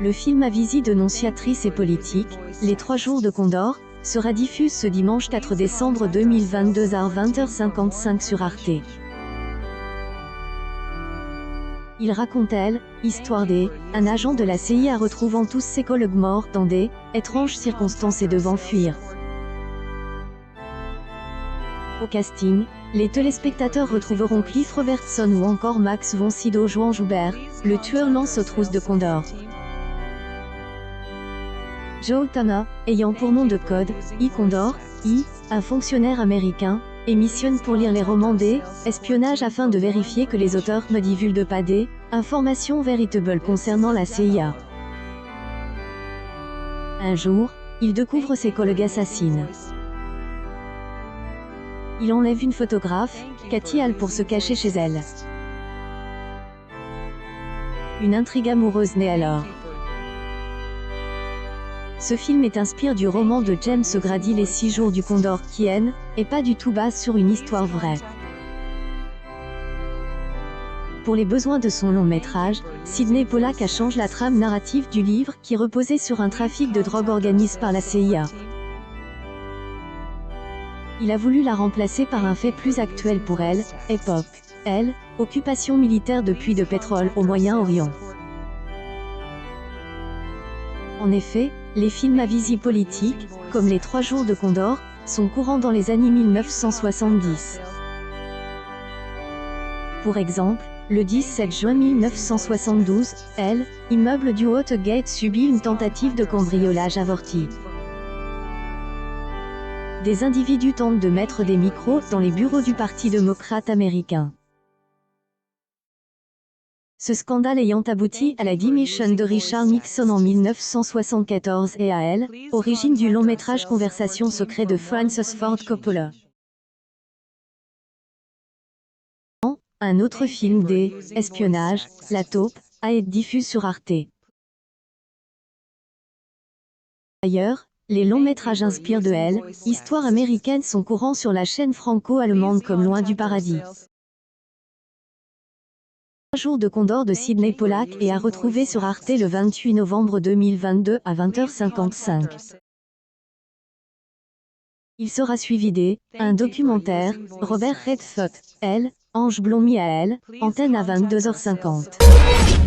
Le film à visée dénonciatrice et politique, Les 3 jours de Condor, sera diffusé ce dimanche 4 décembre 2022 à 20h55 sur Arte. Il raconte l'histoire un agent de la CIA retrouvant tous ses collègues morts dans des étranges circonstances et devant fuir. Au casting, les téléspectateurs retrouveront Cliff Robertson ou encore Max von Sydow jouant Joubert, le tueur lance aux trousses de Condor. Joe Turner, ayant pour nom de code Condor, un fonctionnaire américain, et missionne pour lire les romans espionnage afin de vérifier que les auteurs ne divulguent pas des informations véritables concernant la CIA. Un jour, il découvre ses collègues assassines. Il enlève une photographe, Cathy Hall, pour se cacher chez elle. Une intrigue amoureuse naît alors. Ce film est inspiré du roman de James Grady Les 6 jours du Condor qui est pas du tout basé sur une histoire vraie. Pour les besoins de son long métrage, Sydney Pollack a changé la trame narrative du livre qui reposait sur un trafic de drogue organisé par la CIA. Il a voulu la remplacer par un fait plus actuel pour elle, époque, occupation militaire de puits de pétrole au Moyen-Orient. En effet, les films à visée politique, comme Les 3 jours de Condor, sont courants dans les années 1970. Pour exemple, le 17 juin 1972, immeuble du Watergate subit une tentative de cambriolage avortie. Des individus tentent de mettre des micros dans les bureaux du Parti démocrate américain. Ce scandale ayant abouti à la démission de Richard Nixon en 1974 et à origine du long métrage Conversation secrète de Francis Ford Coppola. Un autre film espionnage, La Taupe, a été diffusé sur Arte. Ailleurs, les longs métrages inspirés de histoires américaines sont courants sur la chaîne franco-allemande comme Loin du paradis. 3 jours de Condor de Sydney Pollack est à retrouver sur Arte le 28 novembre 2022 à 20h55. Il sera suivi un documentaire, Robert Redford, Ange Blommy à antenne à 22h50.